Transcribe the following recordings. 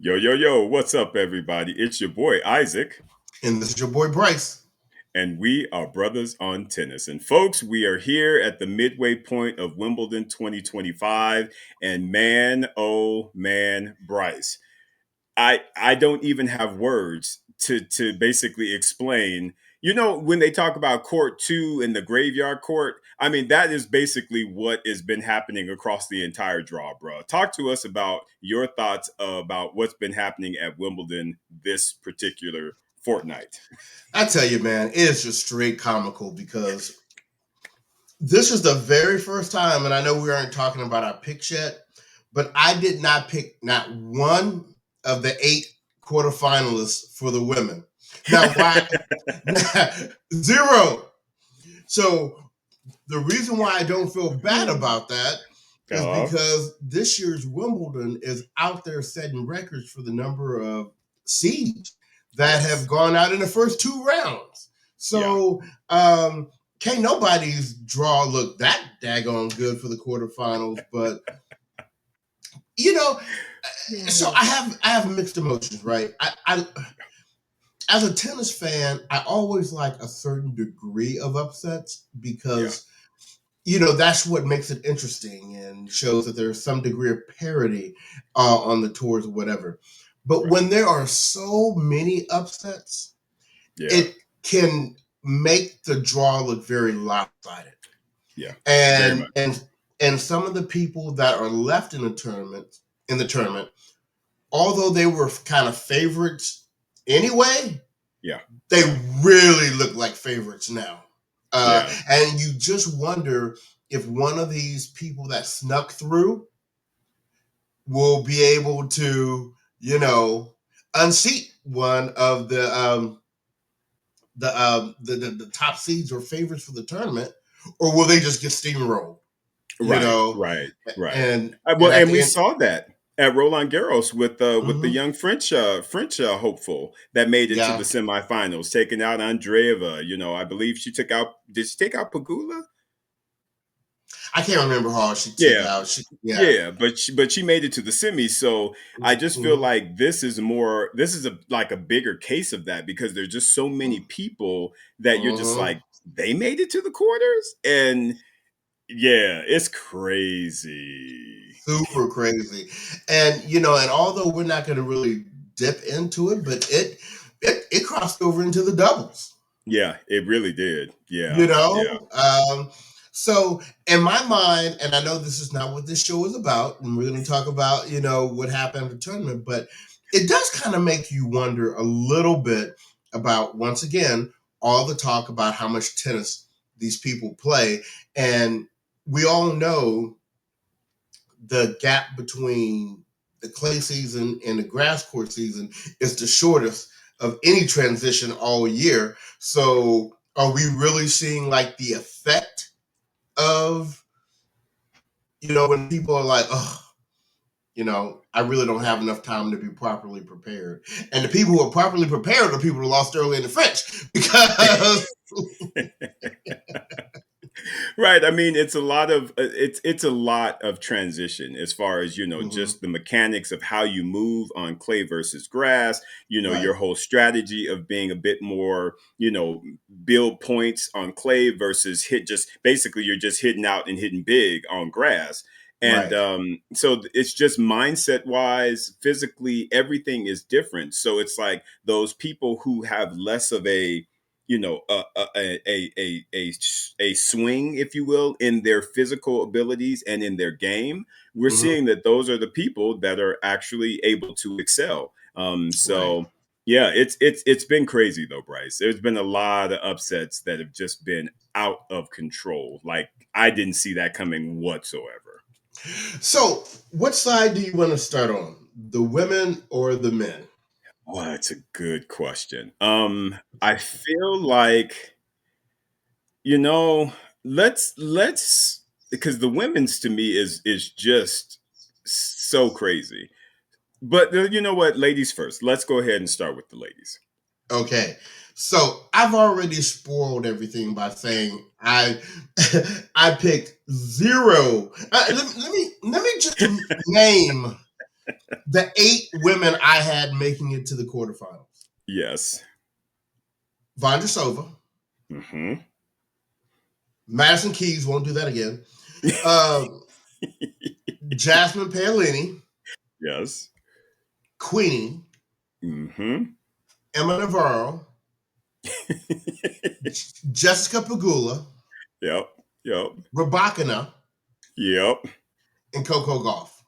Yo, yo, yo, what's up, everybody? It's your boy Isaac, And this is your boy Bryce. and we are brothers on tennis. And folks, we are here at the midway point of Wimbledon 2025. And man, oh man, Bryce, I don't even have words to basically explain. You know, when they talk about court two and the graveyard court, I mean, that is basically what has been happening across the entire draw, bro. Talk to us about your thoughts about what's been happening at Wimbledon this particular fortnight. I tell you, man, it is just straight comical because this is the very first time, and I know we aren't talking about our picks yet, but I did not pick not one of the eight quarterfinalists for the women. Now, why? Zero. So the reason why I don't feel bad about that is uh, because this year's Wimbledon is out there setting records for the number of seeds that have yes. gone out in the first two rounds. Yeah. So can't nobody's draw look that daggone good for the quarterfinals, but you know, so I have mixed emotions, right? I as a tennis fan, I always like a certain degree of upsets Yeah. because that's what makes it interesting and shows that there's some degree of parity on the tours or whatever. But Right. when there are so many upsets, Yeah. it can make the draw look very lopsided. Yeah. Very And much. and and some of the people that are left in the tournament, although they were kind of favorites anyway, Yeah. they really look like favorites now. Yeah. And you just wonder if one of these people that snuck through will be able to, unseat one of the top seeds or favorites for the tournament, or will they just get steamrolled? You Right, know, right, right. and Well, at and the we end, saw that at Roland Garros with the mhm, young French hopeful that made it to the yeah, semifinals, taking out Andreeva. You know, I believe she took out. Did she take out Pagula? I can't remember how she took Yeah, out. Yeah, yeah, but she made it to the semis. So I just feel mhm, like this is more. This is like a bigger case of that because there's just so many people that you're just mhm. like they made it to the quarters, and yeah, it's crazy. Super crazy. And although we're not going to really dip into it, but it crossed over into the doubles. Yeah, it really did. Yeah, You yeah, know, so in my mind, and I know this is not what this show is about, and we're going to talk about what happened at the tournament, but it does kind of make you wonder a little bit about, once again, all the talk about how much tennis these people play, and we all know the gap between the clay season and the grass court season is the shortest of any transition all year. So are we really seeing like the effect of, when people are like, oh, I really don't have enough time to be properly prepared. And the people who are properly prepared are the people who lost early in the French because right. I mean, it's a lot of transition as far as Mhm, just the mechanics of how you move on clay versus grass. Your right. whole strategy of being a bit more build points on clay versus hit just basically you're just hitting out and hitting big on grass. And Right. so it's just mindset wise, physically, everything is different. So it's like those people who have less of a a swing, if you will, in their physical abilities and in their game. We're Mhm, seeing that those are the people that are actually able to excel. right. So yeah, it's been crazy though, Bryce. There's been a lot of upsets that have just been out of control. Like I didn't see that coming whatsoever. So, what side do you want to start on? The women or the men? Oh, that's a good question. I feel like You know, let's because the women's to me is just so crazy. But you know what, ladies first. Let's go ahead and start with the ladies. Okay. So I've already spoiled everything by saying I I picked zero. Let me just name. The 8 women I had making it to the quarterfinals: Yes. Vondrousova, Mm-hmm. Madison Keys, won't do that again. Um, Jasmine Paolini, Yes. Queenie, Mm-hmm. Emma Navarro, Jessica Pegula, Yep. Yep. Rabakina, Yep. and Coco Golf.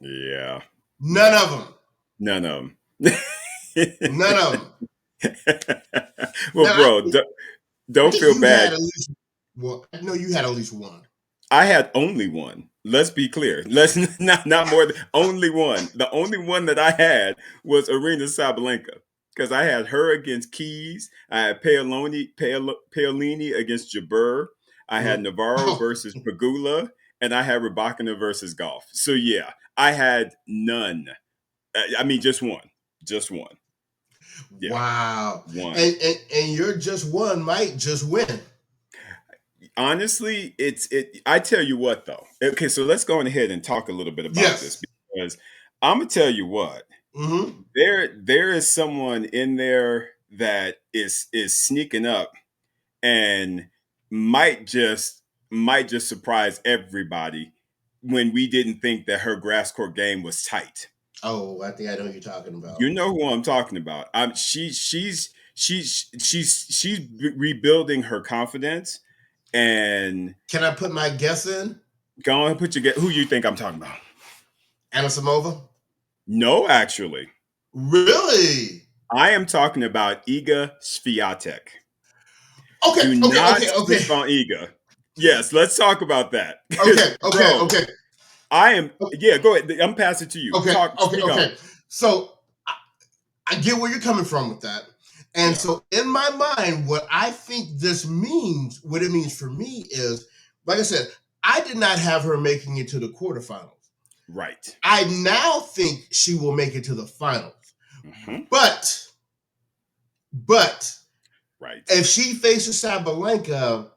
Yeah. None Yeah. of them. None of them. None of them. Well, Now, bro, I don't think feel you had bad. at least one. I know you had at least one. I had only one. Let's be clear. Let's not more than only one. The only one that I had was Arena Sabalenka because I had her against Keys. I had Paolini against Jabeur. I had Mhm. Navarro Oh, versus Pagula, and I had Rybakina versus Golf. So yeah, I had none. I mean, just one. Just one. Yeah, wow. one. And your just one might just win. Honestly, I tell you what though. Okay, so let's go on ahead and talk a little bit about this Yes. because I'm gonna tell you what. Mm-hmm. There is someone in there that is sneaking up and might just might just surprise everybody when we didn't think that her grass court game was tight. Oh, I think I know who you're talking about. You know who I'm talking about. She's rebuilding her confidence and Can I put my guess in? go on and put your who you think I'm talking about. Anna Samova? No, actually. Really? I am talking about Iga Swiatek. Okay, Do okay, not okay, okay. sleep on Iga. Yes, let's talk about that. Because, Okay, okay, bro, okay. I am. Yeah, go ahead. I'm passing to you. Okay, Talk. okay, Speak on. okay. So I get where you're coming from with that. And Yeah. so in my mind, what I think this means, what it means for me is, like I said, I did not have her making it to the quarterfinals. Right. I now think she will make it to the finals. Hmm. But, but Right. if she faces Sabalenka,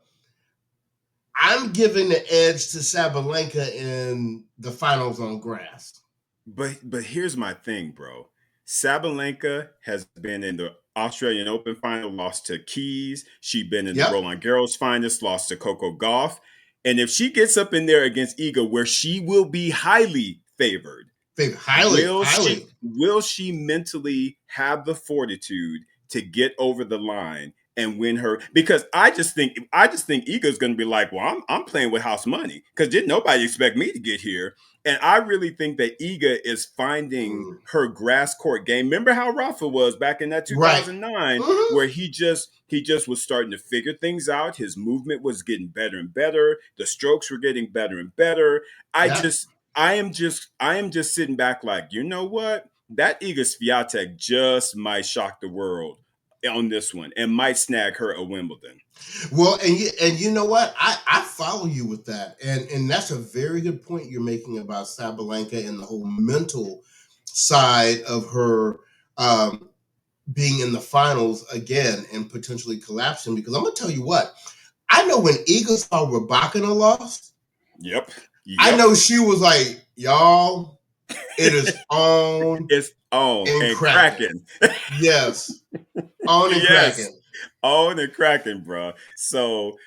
I'm giving the edge to Sabalenka in the finals on grass. But here's my thing, bro. Sabalenka has been in the Australian Open final, lost to Keys. She's been in the Yep. Roland Garros finals, lost to Coco Golf. And if she gets up in there against Iga, where she will be highly favored, Highly, Will highly. she mentally have the fortitude to get over the line and win her? Because I just think Iga's going to be like, well, I'm playing with house money because didn't nobody expect me to get here. And I really think that Iga is finding Mm, her grass court game. Remember how Rafa was back in that right. 2009, Mm-hmm. where he just was starting to figure things out. His movement was getting better and better. The strokes were getting better and better. I Yeah. just I am just sitting back like, you know what? That Iga Swiatek just might shock the world on this one and might snag her a Wimbledon. Well, and you know what? I follow you with that, and that's a very good point you're making about Sabalenka and the whole mental side of her being in the finals again and potentially collapsing. Because I'm gonna tell you what, I know when Iga saw Rabakina lost, Yep. I Yep. know she was like, y'all, it is on It's on and and cracking. cracking. Yes, on and Yes. cracking. On and cracking, bro. So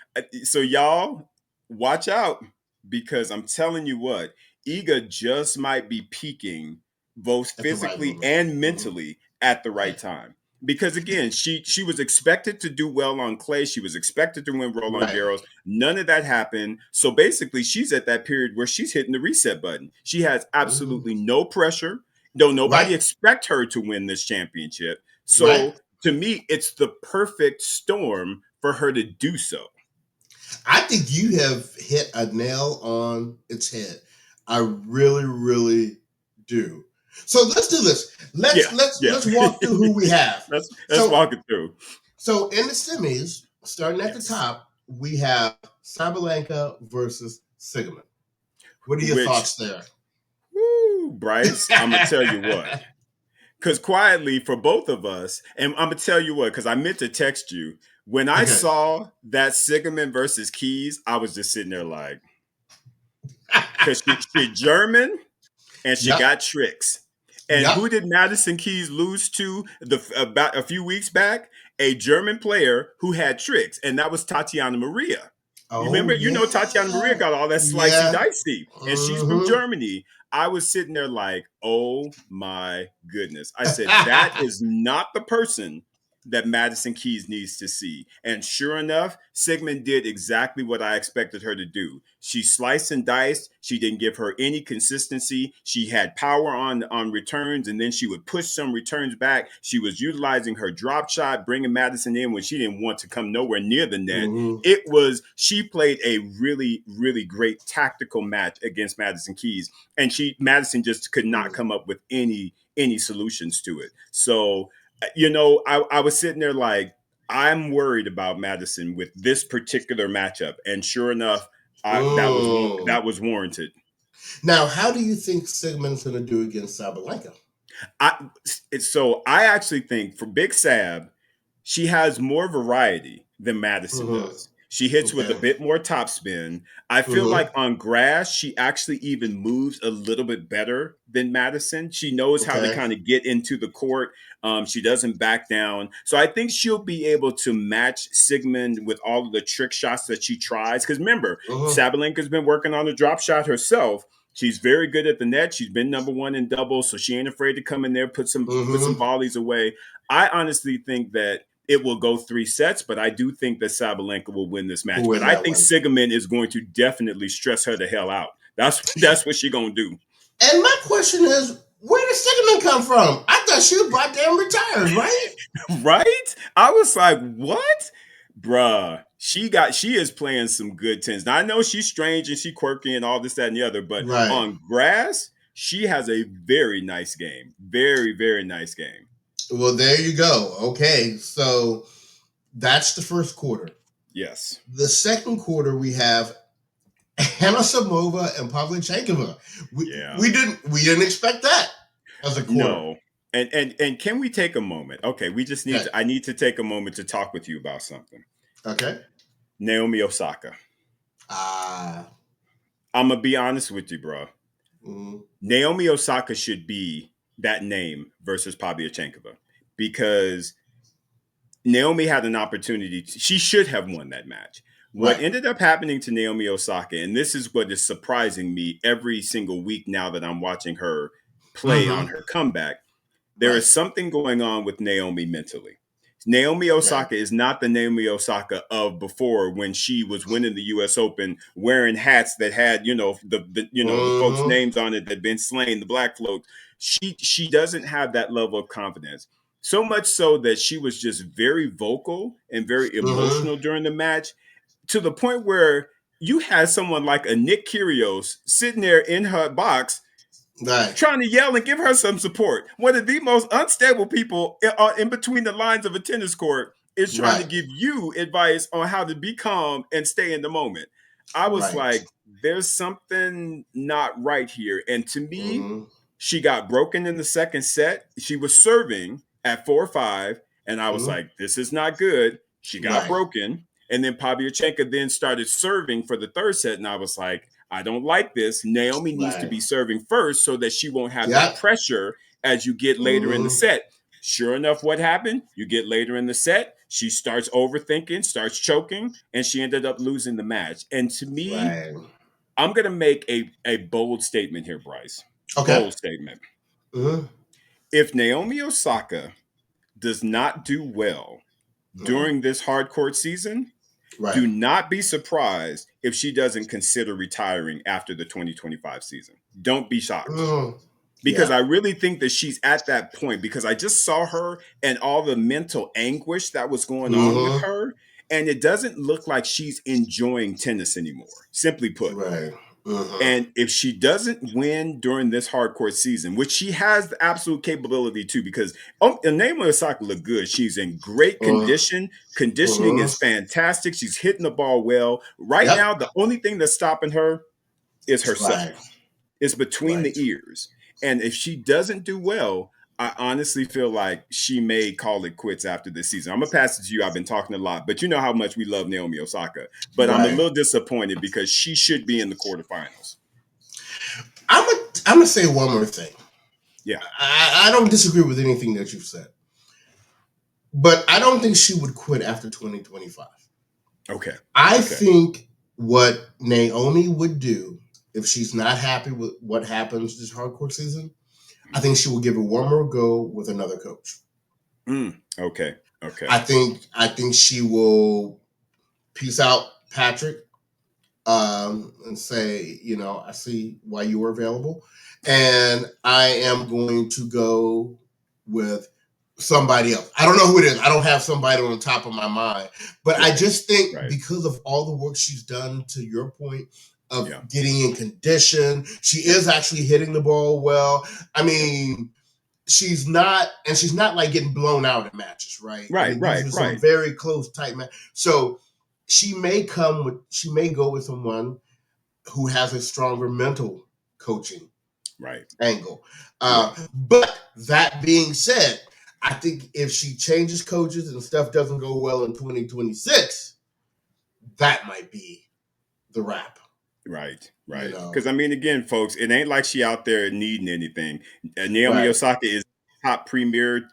y'all watch out because I'm telling you what, Iga just might be peaking both At the right physically moment. and Mhm. mentally at the right Right, time. Because again, she was expected to do well on clay. She was expected to win Roland right. Garros. None of that happened. So basically, she's at that period where she's hitting the reset button. She has Mhm. absolutely no pressure. No, nobody Right, expect her to win this championship. right. So to me, it's the perfect storm for her to do so. I think you have hit a nail on its head. I really, really do. So let's do this. Let's Yeah, let's yeah. let's walk through who we have. let's So walk it through. so in the semis, starting at the Yes. top, we have Sabalenka versus Sigmund. What are your Which, thoughts there? woo, Bryce, I'm gonna tell you what. Because quietly for both of us, and I'm gonna tell you what, because I meant to text you when I Okay. saw that Sigerman versus Keys, I was just sitting there like, because she German and she Yep. got tricks. And Yep. who did Madison Keys lose to about a few weeks back? A German player who had tricks, and that was Tatiana Maria. You Oh remember, Tatiana Maria yeah. got all that slicey Yeah. dicey, and she's from Mm-hmm. Germany. I was sitting there like, oh my goodness. I said, that is not the person that Madison Keys needs to see. And sure enough, Sigmund did exactly what I expected her to do. She sliced and diced. She didn't give her any consistency. She had power on returns, and then she would push some returns back. She was utilizing her drop shot, bringing Madison in when she didn't want to come nowhere near the net. Mm-hmm. She played a really, really great tactical match against Madison Keys, and Madison just could not come up with any solutions to it. So I was sitting there like, I'm worried about Madison with this particular matchup, and sure enough, Mm. that was warranted. Now, how do you think Sigmund's going to do against Sabalenka? I I actually think for Big Sab, she has more variety than Madison Mm-hmm. does. She hits with a Okay. bit more topspin. I feel like Mm-hmm. on grass, she actually even moves a little bit better than Madison. She knows how to Okay. kind of get into the court. She doesn't back down. So I think she'll be able to match Sigmund with all of the trick shots that she tries. Because remember, Mm-hmm. Sabalenka's been working on the drop shot herself. She's very good at the net. She's been number one in doubles, so she ain't afraid to come in there, put some Mm-hmm. volleys away. I honestly think that it will go 3 sets, but I do think that Sabalenka will win this Who match. But win I that think one? Sigmund is going to definitely stress her the hell out. That's what she's gonna do. And my question is, where did Sigmund come from? I thought she was goddamn retired, right? Right? I was like, what? Bruh, she is playing some good tennis. Now I know she's strange and she quirky and all this, that, and the other, but Right. on grass, she has a very nice game. Very, very nice game. Well, there you go. Okay, so that's the first quarter. Yes. The second quarter, we have Hannah Samova and Pavlyuchenkova. We, Yeah. we didn't expect that as a quarter. No. And can we take a moment? Okay, we just need Okay. to I need to take a moment to talk with you about something. Okay. Naomi Osaka. Ah. I'm gonna be honest with you, bro. Mm, Naomi Osaka should be that name versus Pavlyuchenkova because Naomi had an opportunity. She should have won that match. What right. ended up happening to Naomi Osaka, and this is what is surprising me every single week now that I'm watching her play on Mm-hmm. her comeback, there Right. is something going on with Naomi mentally. Naomi Okay. Osaka is not the Naomi Osaka of before when she was winning the U.S. Open wearing hats that had the folks' Mm-hmm. names on it that had been slain, the black folks. She doesn't have that level of confidence. So much so that she was just very vocal and very Mm-hmm. emotional during the match to the point where you had someone like a Nick Kyrgios sitting there in her box Right. trying to yell and give her some support. One of the most unstable people in between the lines of a tennis court is trying to Right. give you advice on how to be calm and stay in the moment. I was Right. like, there's something not right here. And to me, Mm-hmm. she got broken in the second set. She was serving at 4-5, and I was Mm-hmm. like, this is not good. She got Right. broken. And then Pavlyuchenko then started serving for the third set, and I was like, I don't like this. Naomi needs to Right. be serving first so that she won't have that Yep. pressure as you get later in the Mm-hmm. set. Sure enough, what happened? You get later in the set, she starts overthinking, starts choking, and she ended up losing the match. And to me, Right. I'm going to make a bold statement here, Bryce. Okay. Bold statement. Mm-hmm. If Naomi Osaka does not do well Mm-hmm. during this hard court season, Right. do not be surprised if she doesn't consider retiring after the 2025 season. Don't be shocked. Mm-hmm. Because Yeah. I really think that she's at that point because I just saw her and all the mental anguish that was going on with Mm-hmm. her. And it doesn't look like she's enjoying tennis anymore, simply put. Right. Mm-hmm. And if she doesn't win during this hardcore season, which she has the absolute capability to, because Naomi Osaka look good. She's in great condition. Conditioning is Mm-hmm. fantastic. She's hitting the ball well. Right Yep. now, the only thing that's stopping her is Right. herself. It's between Right. the ears. And if she doesn't do well, I honestly feel like she may call it quits after this season. I'm gonna pass it to you. I've been talking a lot, but you know how much we love Naomi Osaka. But I'm a Right. little disappointed because she should be in the quarterfinals. I'm gonna say one more thing. Yeah. I don't disagree with anything that you've said, but I don't think she would quit after 2025. Okay. I Okay. think what Naomi would do if she's not happy with what happens this hardcore season, I think she will give it one more go with another coach. Okay. Okay. I think she will peace out Patrick, and say, I see why you were available, and I am going to go with somebody else. I don't know who it is. I don't have somebody on the top of my mind, but I Right. just think Right. because of all the work she's done, to your point of Yeah. getting in condition, she Yep. is actually hitting the ball well. I Yep. mean, she's not like getting blown out in matches, right? I Right. mean, these Right. are some Right. very close, tight matches. So she may go with someone who has a stronger mental coaching Right. angle. Yeah. But that being said, I think if she changes coaches and stuff doesn't go well in 2026, that might be the wrap. Right, You right. know, Because I mean, again, folks, it ain't like she out there needing anything. Naomi right? Osaka is top premier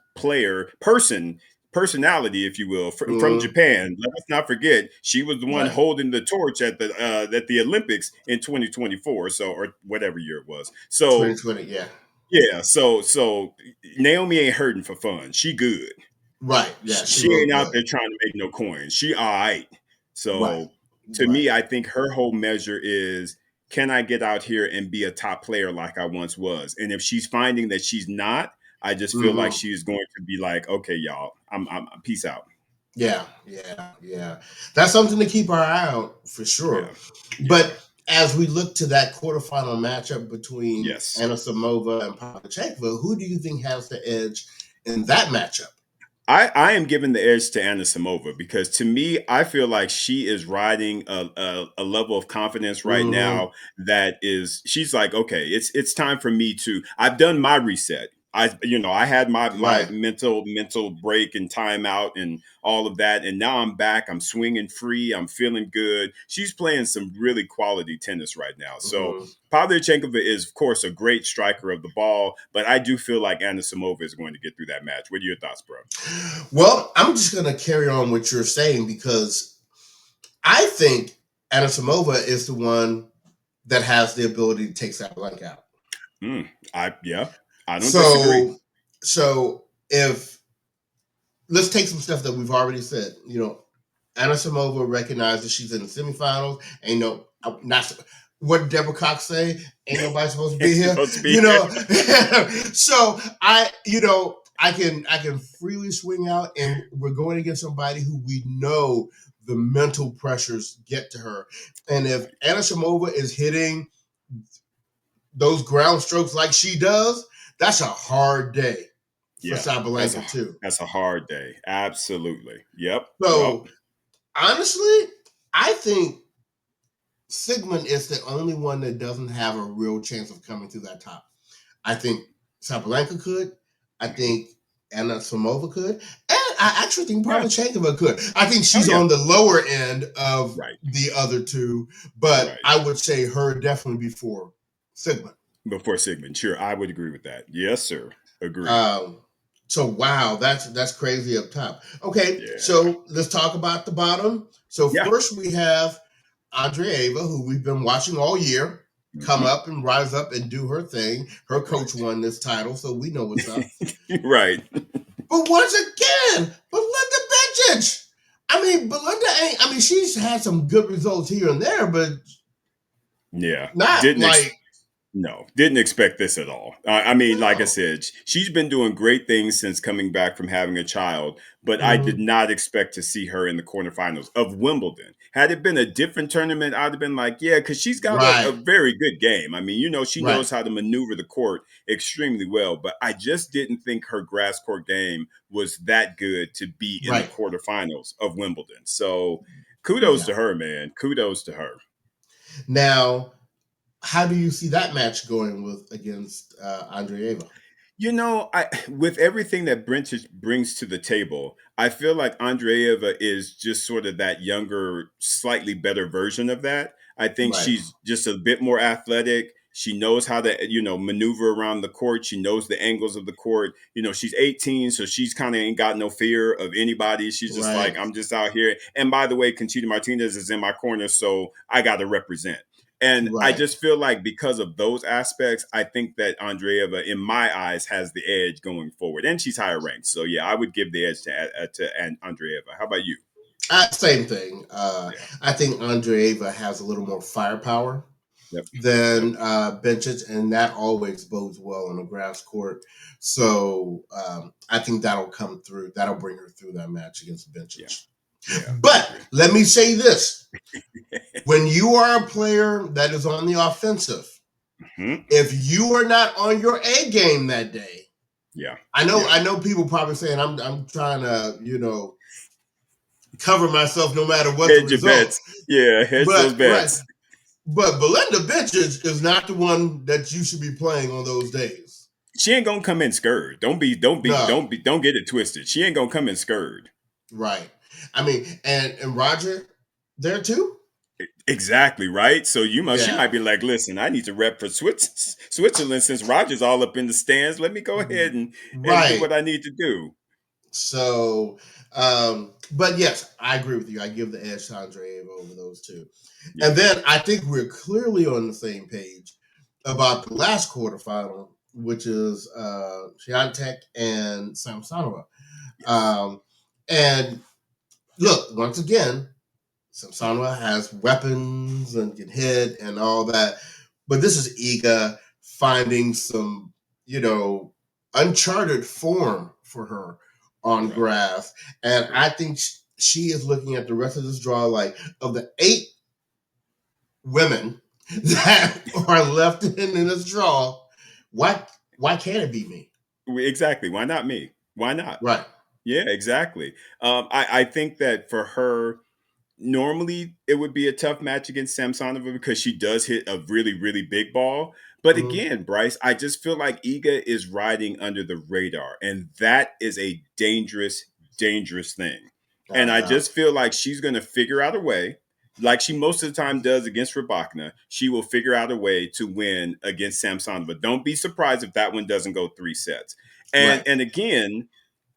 personality, if you will, from Mm-hmm. Japan. Let us not forget she was the one Right. holding the torch at the Olympics in 2024, so or whatever year it was. So 2020. Yeah. yeah, so Naomi ain't hurting for fun. She good. Right. Yeah. She She real ain't out good. there trying to make no coins. She all right. Right. So to Right. me, I think her whole measure is, can I get out here and be a top player like I once was? And if she's finding that she's not, I just feel like Mm-hmm. she's going to be like, okay, y'all, I'm peace out. Yeah, yeah, yeah. That's something to keep our eye out for sure. Yeah. Yeah. But as we look to that quarterfinal matchup between Yes. Anna Samova and Pavlyuchenkova, who do you think has the edge in that matchup? I am giving the edge to Anna Samova because to me, I feel like she is riding a level of confidence right Mm-hmm. now that is she's like, okay, it's time for me to I've done my reset. I had my Right. mental break and timeout and all of that, and now I'm back. I'm swinging free. I'm feeling good. She's playing some really quality tennis right now. So Mm-hmm. Pavlyuchenkova is, of course, a great striker of the ball, but I do feel like Anna Samova is going to get through that match. What are your thoughts, bro? Well, I'm just going to carry on what you're saying because I think Anna Samova is the one that has the ability to take Sabalenka out. Mm, I don't disagree. So, so if let's take some stuff that we've already said. Anna Samova recognizes she's in the semifinals. Ain't no not what did Deborah Cox say? Ain't nobody supposed to be It's here. supposed to be You here. know, so I can freely swing out, and we're going against somebody who we know the mental pressures get to her, and if Right. Anna Samova is hitting those ground strokes like she does, that's a hard day for Yeah, that's a Sabalenka too. that's a hard day. Absolutely. Yep. Yep. So honestly, I think Sigmund is the only one that doesn't have a real chance of coming through that top. I think Sabalenka could. I Mhm. think Anna Samova could. And I actually think Yeah. Pavlyuchenkova could. I think Oh she's yeah. on the lower end of Right. the other two, but Right. I would say her definitely before Sigmund. Before Sigmund. Sure, I would agree with that. Yes, sir. Agreed. Um, so wow, that's crazy up top. Okay, Yeah. so let's talk about the bottom. So Yeah. first we have Andreeva, who we've been watching all year, come Mhm. up and rise up and do her thing. Her coach Right. won this title, so we know what's up. Right. But once again, Belinda Bencic. I mean, Belinda ain't. I mean, she's had some good results here and there, but Yeah. not Didn't like No, didn't expect this at all. I mean, like I no. said, she's been doing great things since coming back from having a child, but I did Mhm. not expect to see her in the quarterfinals of Wimbledon. Had it been a different tournament, I'd have been like, yeah, because she's got a Right, very good game. I mean, she right, knows how to maneuver the court extremely well, but I just didn't think her grass court game was that good to be in the right. quarterfinals of Wimbledon. So kudos Yeah. to her, man. Kudos to her. Now, how do you see that match going with against Andreeva? I with everything that brings to the table, I feel like Andreeva is just sort of that younger, slightly better version of that. I think Right. she's just a bit more athletic. She knows how to, maneuver around the court. She knows the angles of the court. She's 18, so she's kind of ain't got no fear of anybody. She's just like, Right. I'm just out here. And by the way, Conchita Martinez is in my corner, so I got to represent. And I Right. just feel like because of those aspects, I think that Andreeva, in my eyes, has the edge going forward, and she's higher ranked. So yeah, I would give the edge to Andreeva. How about you? Same thing. Yeah. I think Andreeva has a little more firepower Yep. Yep. than Bencic, and that always bodes well on a grass court. So I think that'll come through. That'll bring her through that match against Yeah. Bencic. Yeah. I But agree. let me say this: when you are a player that is on the offensive, Hmm. if you are not on your A game that day, Yeah. I know Yeah. I know people probably saying I'm trying to cover myself no matter what the Hedge your result. bets. Yeah. Hedge those But right, bets. but Belinda Bencic is not the one that you should be playing on those days. She ain't gonna come in scared. No, Don't get it twisted. She ain't gonna come in scared. right. I mean, and Roger there too. Exactly, right. So she Yeah, might be like, listen, I need to rep for Switzerland since Roger's all up in the stands. Let me go ahead and do right. what I need to do. So, but yes, I agree with you. I give the edge to Andreeva over those two. Yeah. And then I think we're clearly on the same page about the last quarterfinal, which is Swiatek and Samsonova. Yes. Um, and look, once again, Samsonova has weapons and can hit and all that. But this is Iga finding some, you know, uncharted form for her on Correct. grass. And I Correct. think she is looking at the rest of this draw like of the 8 women that are left in this draw, why why can't it be me? Exactly. Why not me? Why not? Right. Yeah, exactly. I think that for her, normally it would be a tough match against Samsonova because she does hit a really, really big ball. But Mhm. again, Bryce, I just feel like Iga is riding under the radar, and that is a dangerous, dangerous thing. And I Yeah. just feel like she's going to figure out a way, like she most of the time does against Rybakina. She will figure out a way to win against Samsonova. Don't be surprised if that one doesn't go 3 sets. And Right. and again,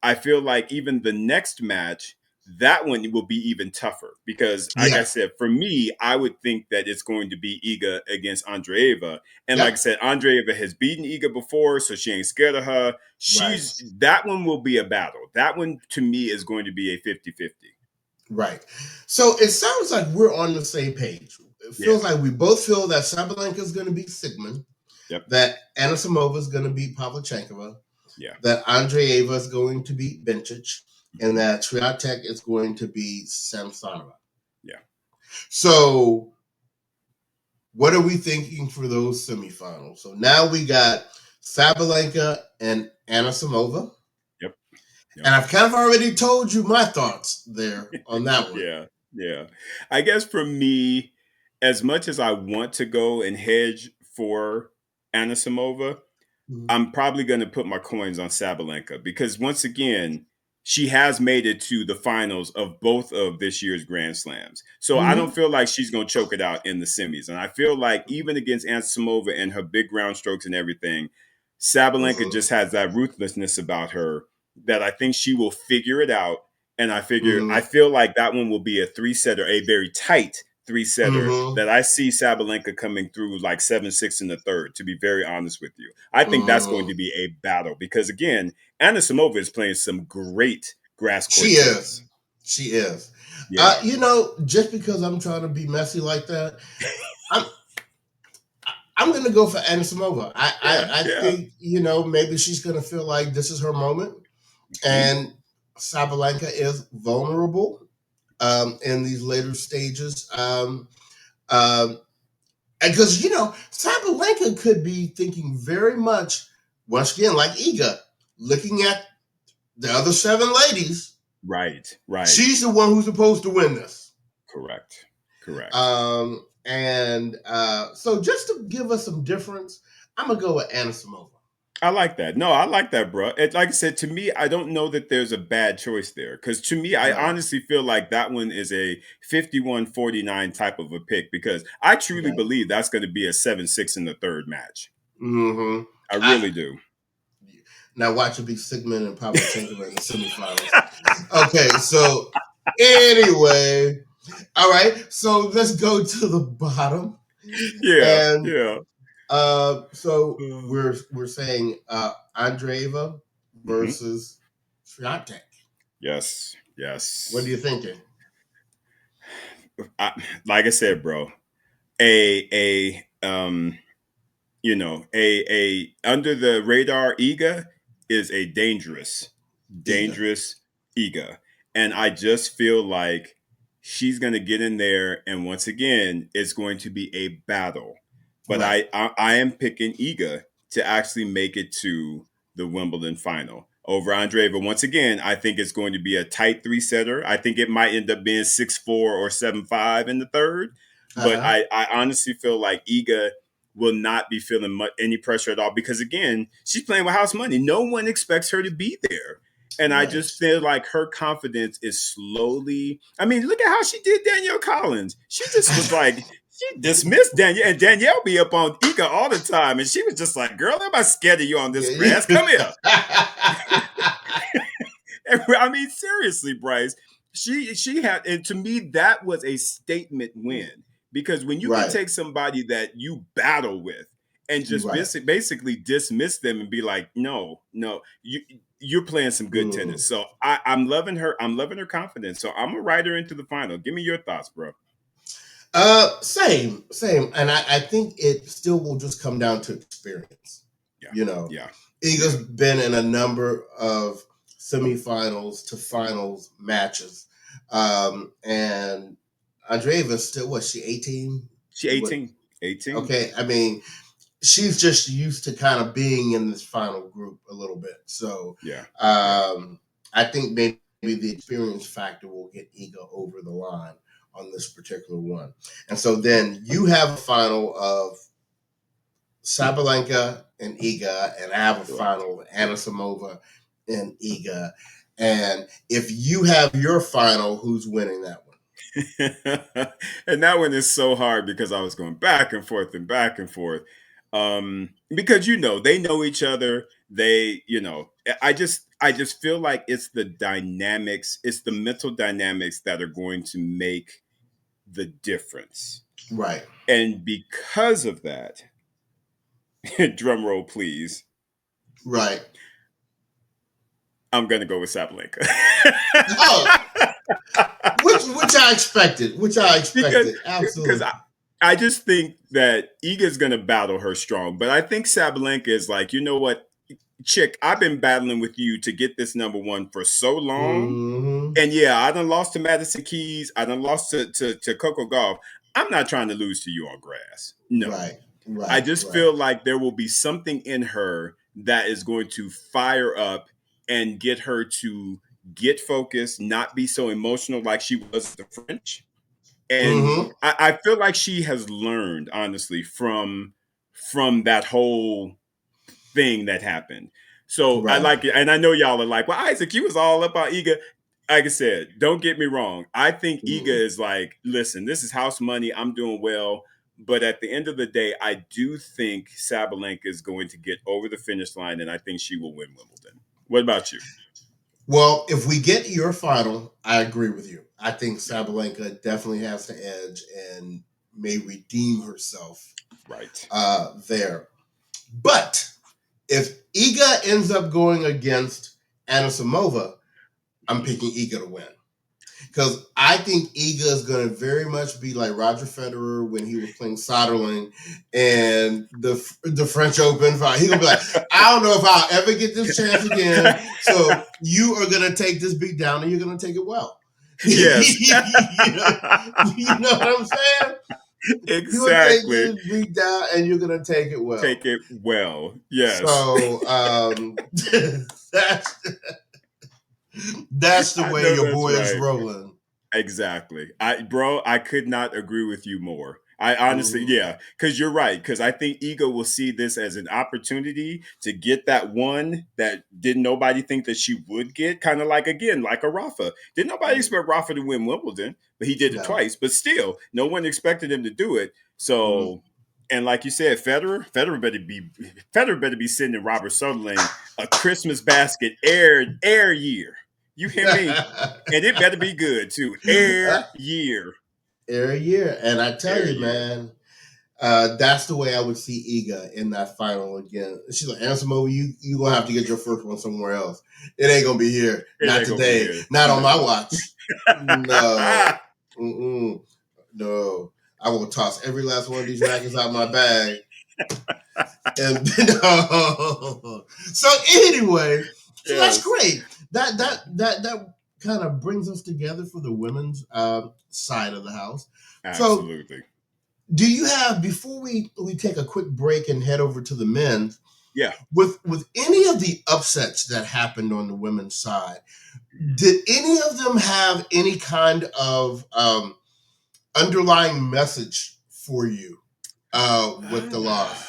I feel like even the next match, that one will be even tougher because, like I Yeah. said, for me, I would think that it's going to be Iga against Andreeva. And like I Yep. said, Andreeva has beaten Iga before, so she ain't scared of her. Right. That one will be a battle. That one to me is going to be a 50-50. Right. So it sounds like we're on the same page. It Yeah. feels like we both feel that Sabalenka is going to beat Sigmund, Yep. that Anisimova is going to beat Pavlyuchenkova, Yeah. that Andreeva is going to beat Bencic, and Hmm. that Swiatek is going to beat Samsonova. Yeah. So what are we thinking for those semifinals? So now we got Sabalenka and Anisimova. Yep. Yep. And I've kind of already told you my thoughts there on that one. Yeah. Yeah. I guess for me, as much as I want to go and hedge for Anisimova, Mhm. I'm probably going to put my coins on Sabalenka because once again, she has made it to the finals of both of this year's Grand Slams. So I don't Mhm. feel like she's going to choke it out in the semis. And I feel like even against Anisimova and her big ground strokes and everything, Sabalenka Mhm. just has that ruthlessness about her that I think she will figure it out. And I Mhm. feel like that one will be a 3 setter, a very tight 3 setter Mhm. that I see Sabalenka coming through like 7-6 in the third, to be very honest with you. I think that's going Mhm. to be a battle because, again, Anna Samova is playing some great grass She court is. tennis. She is. Yeah. Just because I'm trying to be messy like that, I'm I'm gonna go for Anisimova. Yeah. I Yeah. think maybe she's gonna feel like this is her moment, Hmm. and Sabalenka is vulnerable in these later stages. Um, because Sabalenka could be thinking very much once again like Iga, looking at the other 7 ladies. Right. Right. She's the one who's supposed to win this. Correct. Correct. And so just to give us some difference, I'm gonna go with Anisimova. I like that. No, I like that, bro. Like I said, to me, I don't know that there's a bad choice there. Because to me, I Right. honestly feel like that one is a 51-49 type of a pick because I truly Right. believe that's going to be a 7-6 in the third match. Mm-hmm. I I, really do. now watch it be Sigmund and Pavlichenko in the semifinals. Okay, so anyway, all right. So let's go to the bottom, Yeah, and yeah. so Hmm. we're saying Andreeva versus Swiatek. Yes, What are you yes. thinking? I, like I said, bro, a a under the radar Iga is a Iga. dangerous Iga. And I just feel like she's going to get in there. And once again, it's going to be a battle. But Right. I am picking Iga to actually make it to the Wimbledon final over Andreeva. Once again, I think it's going to be a tight three setter. I think it might end up being 6-4 or 7-5 in the third. But Uh-huh. I honestly feel like Iga will not be feeling any pressure at all because again, she's playing with house money. No one expects her to be there. And I Right. just feel like her confidence is slowly. I mean, look at how she did Danielle Collins. She just was like, she dismissed Danielle, and Danielle be up on Ika all the time. And she was just like, girl, am I scared of you on this Yeah. grass? Come here. I mean, seriously, Bryce. She had, and to me, that was a statement win because when you can Right. take somebody that you battle with and just Right. basically dismiss them and be like, no, no, you're playing some good Mhm. tennis. So I'm loving her. I'm loving her confidence. So I'm gonna ride her into the final. Give me your thoughts, bro. Same. And I think it still will just come down to experience. Yeah, You know, yeah, Iga's yeah. been in a number of semifinals to finals matches. And Andreeva still, what, she 18? She What? 18, 18. Okay. I mean, she's just used to kind of being in this final group a little bit. So Yeah, yeah. um, I think maybe the experience factor will get Iga over the line on this particular one. And so then you have a final of Sabalenka and Iga, and I have a Correct. final of Anisimova and Iga. And if you have your final, who's winning that one? And that one is so hard because I was going back and forth and back and forth. Because they know each other. I just feel like it's the dynamics, it's the mental dynamics that are going to make the difference. Right. And because of that, drum roll please, Right. I'm gonna go with Sabalenka. Oh, which I expected. Which I because expected. because Absolutely. I just think that Iga's gonna battle her strong, but I think Sabalenka is like, you know what, chick, I've been battling with you to get this number one for so long, Mm-hmm. and yeah, I done lost to Madison Keys, I done lost to Coco Golf. I'm not trying to lose to you on grass. No, Right. I Right. just Right. feel like there will be something in her that is going to fire up and get her to get focused, not be so emotional like she was at the French, and Mm-hmm. I feel like she has learned honestly from that whole thing that happened. So I Right. like it, and I know y'all are like, well, Isaac, you was all up on Iga. Like I said, don't get me wrong. I think Iga Mm-hmm. is like, listen, this is house money. I'm doing well. But at the end of the day, I do think Sabalenka is going to get over the finish line, and I think she will win Wimbledon. What about you? Well, if we get your final, I agree with you. I think Yeah, Sabalenka definitely has the edge and may redeem herself right. there. But if Iga ends up going against Anisimova, I'm picking Iga to win. Because I think Iga is going to very much be like Roger Federer when he was playing Soderling and the French Open fight. He's gonna be like, I don't know if I'll ever get this chance again. So you are going to take this beat down and you're going to take it well. Yes. You know what I'm saying? You're going to take Exactly. this beat down and you're going to take it well. Take it well. Yes. So that's that's the I way know your that's boy is right. rolling. Exactly. I could not agree with you more. I honestly, Mhm. yeah, because you're right. Because I think Ego will see this as an opportunity to get that one that didn't nobody think that she would get. Kind of like again, like a Rafa. Didn't nobody Mhm. expect Rafa to win Wimbledon, but he did it No. twice. But still, no one expected him to do it. Mhm. So, and like you said, Federer better be sending Robert Sutherland a Christmas basket air year. You hear me? And it better be good too. Air year, Every year, and I tell air you, year. man, that's the way I would see Iga in that final again. She's like, Ansem over, you gonna have to get your first one somewhere else. It ain't gonna be here. It Not ain't gonna be today. here. Not on my No. watch. No. Mm-mm. No. I will toss every last one of these rackets out of my bag. And no. So anyway, so that's Yes, great. That kind of brings us together for the women's side of the house. So absolutely. do you have, before we take a quick break and head over to the men's, Yeah. with any of the upsets that happened on the women's side, Mhm. did any of them have any kind of underlying message for you with the Ah, loss?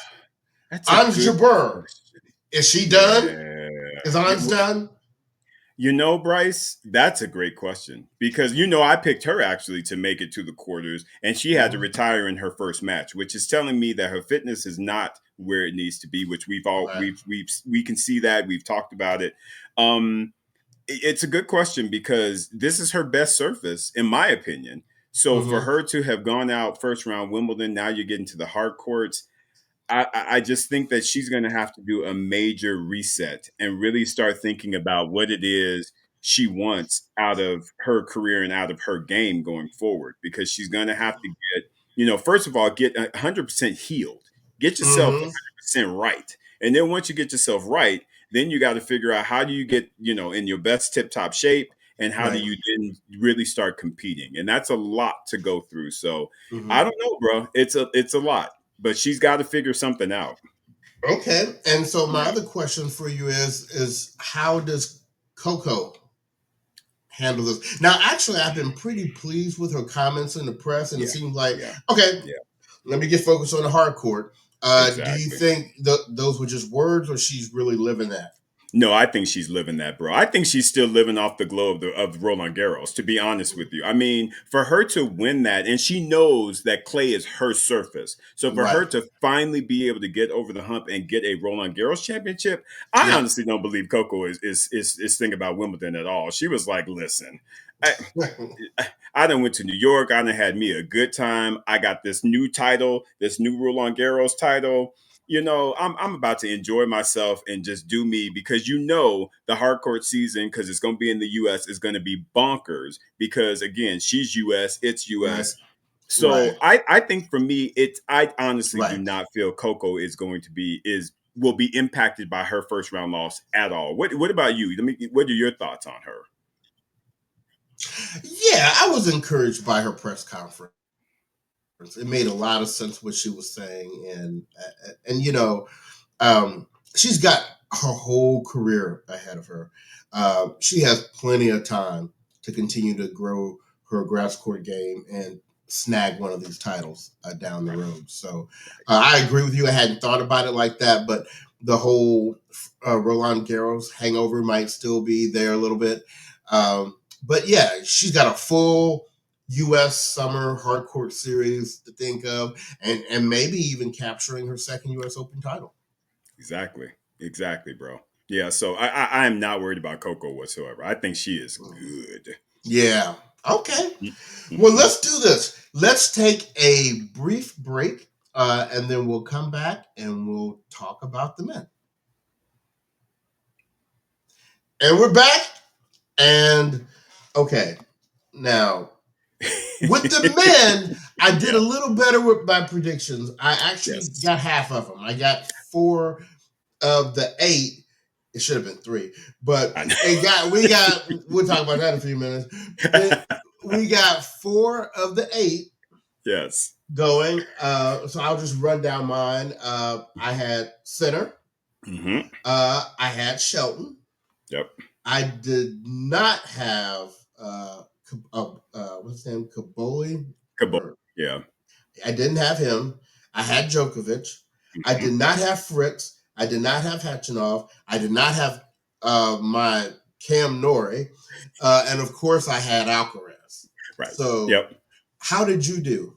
that's a Ans good Jabeur, question. is she done? Yeah. Is Ans done? You know, Bryce, that's a great question because I picked her actually to make it to the quarters, and she had to Mhm. retire in her first match, which is telling me that her fitness is not where it needs to be. Which Right. we can see that we've talked about it. It's a good question because this is her best surface, in my opinion. So for Mm-hmm. her to have gone out first round Wimbledon, now you're getting to the hard courts. I just think that she's going to have to do a major reset and really start thinking about what it is she wants out of her career and out of her game going forward. Because she's going to have to get, first of all, get 100% healed, get yourself Mm-hmm. 100% right, and then once you get yourself right, then you got to figure out how do you get in your best tip top shape, and how do Right. you then really start competing, and that's a lot to go through. So I Mm-hmm. don't know, bro. It's a lot, but she's got to figure something out. Okay. And so my Yeah, other question for you is how does Coco handle this? Now, actually, I've been pretty pleased with her comments in the press, and it yeah, seems like, yeah, okay, yeah. let me get focused on the hard court. Do you Exactly. think those were just words, or she's really living that? No, I think she's living that, bro. I think she's still living off the glow of Roland Garros, to be honest with you. I mean, for her to win that, and she knows that clay is her surface. So for her Right. to finally be able to get over the hump and get a Roland Garros championship, I Yep. honestly don't believe Coco is thinking about Wimbledon at all. She was like, listen, I done went to New York. I done had me a good time. I got this new title, this new Roland Garros title. I'm about to enjoy myself and just do me because the hardcourt season, because it's going to be in the U.S., is going to be bonkers because again, she's U.S., it's Right. U.S. Right. So I think for me, I honestly do Right. not feel Coco is going to be is will be impacted by her first round loss at all. What about you? What are your thoughts on her? Yeah, I was encouraged by her press conference. It made a lot of sense what she was saying, and she's got her whole career ahead of her. She has plenty of time to continue to grow her grass court game and snag one of these titles down the Right, road. So I agree with you. I hadn't thought about it like that, but the whole Roland Garros hangover might still be there a little bit. But yeah, she's got a full U.S. summer hardcourt series to think of, and maybe even capturing her second U.S. Open title. exactly, exactly, bro. Yeah, so I am not worried about Coco whatsoever. I think she is good. Yeah. Okay. Well, Mm-hmm. let's do this. Let's take a brief break, and then we'll come back and we'll talk about the men. And we're back. And okay, now with the men, I did a Yeah. little better with my predictions. I actually Yes. got half of them. I got four of the eight. It should have been three, but I know. it got we got. We'll talk about that in a few minutes. It, we got four of the eight Yes. going. So I'll just run down mine. I had Center. Mm-hmm. I had Shelton. Yep. I did not have what's his name, Kaboli, Cabot. or Yeah. I didn't have him. I had Djokovic. I did Mhm. not have Fritz. I did not have Hachinov. I did not have my Cam Nori. And of course, I had Alcaraz. Right. So, Yep. how did you do?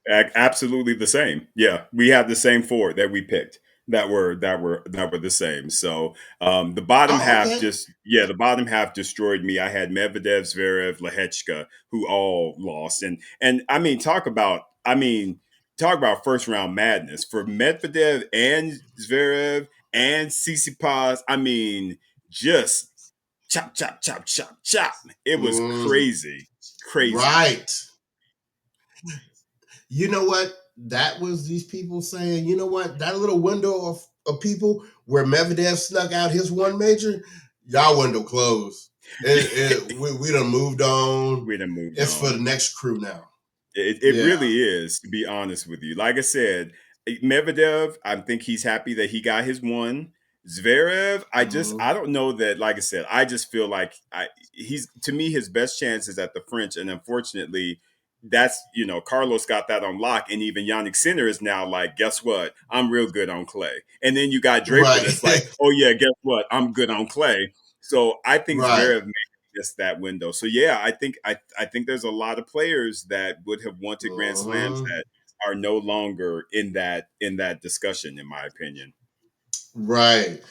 Absolutely the same. Yeah, we have the same four that we picked that were the same. So the bottom Oh, half okay. just the bottom half destroyed me. I had Medvedev, Zverev, Lehechka, who all lost, and talk about first round madness for Medvedev and Zverev and Tsitsipas. I mean, just chop chop chop chop chop. It was Mm, crazy, crazy. right. You know what? That was these people saying, you know what? That little window of people where Medvedev snuck out his one major, y'all window closed. We done moved on. We done moved It's for on. the next crew now. It Yeah. really is, to be honest with you. Like I said, Medvedev, I think he's happy that he got his one. Zverev, I Mhm. don't know that. Like I said, I just feel like he's to me his best chance is at the French, and unfortunately, that's Carlos got that on lock, and even Yannick Sinner is now like, guess what? I'm real good on clay, and then you got Draper Right. that's like, oh yeah, guess what? I'm good on clay. So I think Right. Zverev missed that window. So yeah, I think there's a lot of players that would have wanted Grand Slams Mhm. that are no longer in that discussion, in my opinion. Right.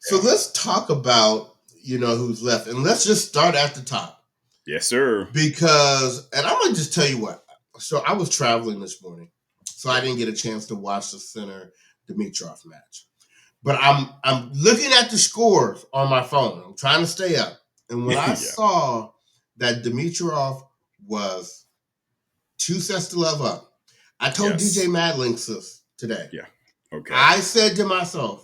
So Yeah. let's talk about, who's left. And let's just start at the top. Yes, sir. Because, and I'm gonna just tell you what. So I was traveling this morning, so I Yeah. didn't get a chance to watch the Center Dimitrov match. But I'm looking at the scores on my phone. I'm trying to stay up, and when I Yeah. saw that Dimitrov was 2 sets to love up, I told DJ Yes. Madlinks this today. Yeah. Okay. I said to myself,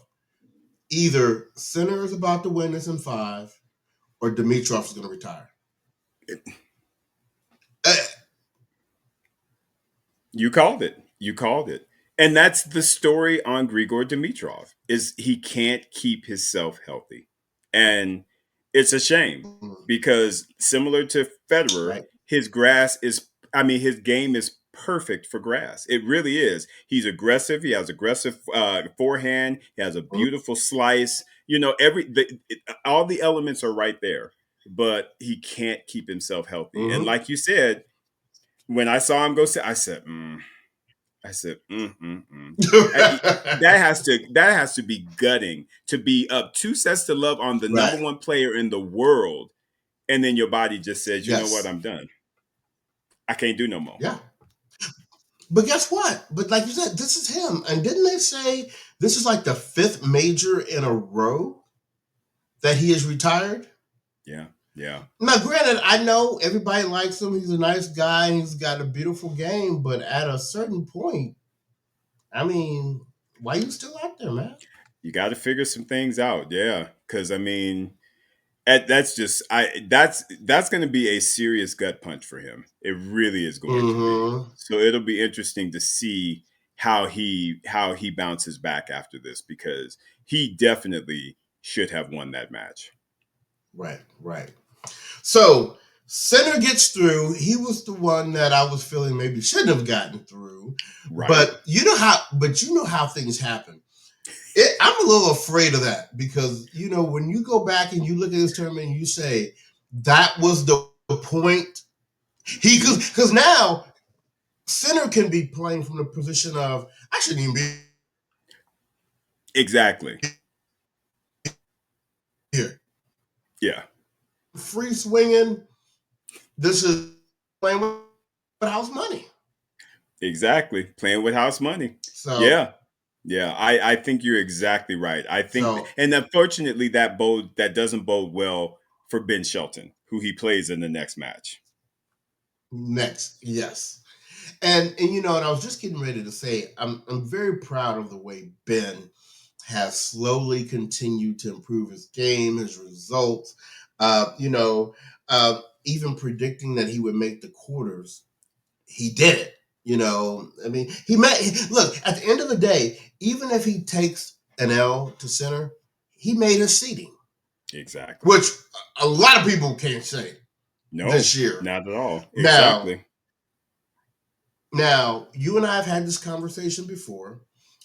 either Sinner is about to win this in 5, or Dimitrov is going to retire. Uh, You called it. You called it. And that's the story on Grigor Dimitrov is he can't keep himself healthy. And it's a shame because similar to Federer, right. his grass is his game is perfect for grass. It really is. He's aggressive. He has aggressive forehand. He has a beautiful slice. All the elements are right there, but he can't keep himself healthy. And Mm-hmm. like you said, when I saw him go, I said, I said, I- that has to be gutting to be up 2 sets to love on the number Right. one player in the world, and then your body just says, you know what, Yes. I'm done. I can't do no more. Yeah. But guess what? But like you said, this is him. And didn't they say this is like the 5th major in a row that he is retired? Yeah, yeah. Now, granted, I know everybody likes him. He's a nice guy and he's got a beautiful game. But at a certain point, I mean, why you still out there, man? You got to figure some things out. Yeah, because that's just that's going to be a serious gut punch for him. It really is going to be. Mm-hmm. So it'll be interesting to see how he bounces back after this because he definitely should have won that match. Right, right. So Center gets through. He was the one that I was feeling maybe shouldn't have gotten through. Right. But you know how things happen. I'm a little afraid of that because when you go back and you look at this tournament and you say that was the point. He Hmm. because now Center can be playing from the position of I shouldn't even be Exactly. here. Yeah. Free swinging. This is playing with house money. Exactly. Playing with house money. So Yeah. Yeah, I think you're exactly right. I think, so and unfortunately, that doesn't bode well for Ben Shelton, who he plays in the next match. next, yes. And I was just getting ready to say I'm very proud of the way Ben has slowly continued to improve his game, his results. Even predicting that he would make the quarters, he did it. I mean, look at the end of the day, even if he takes an L to Center, he made his seeding, Exactly. which a lot of people can't say No, this year. not at all. Now, Exactly. Now, you and I have had this conversation before.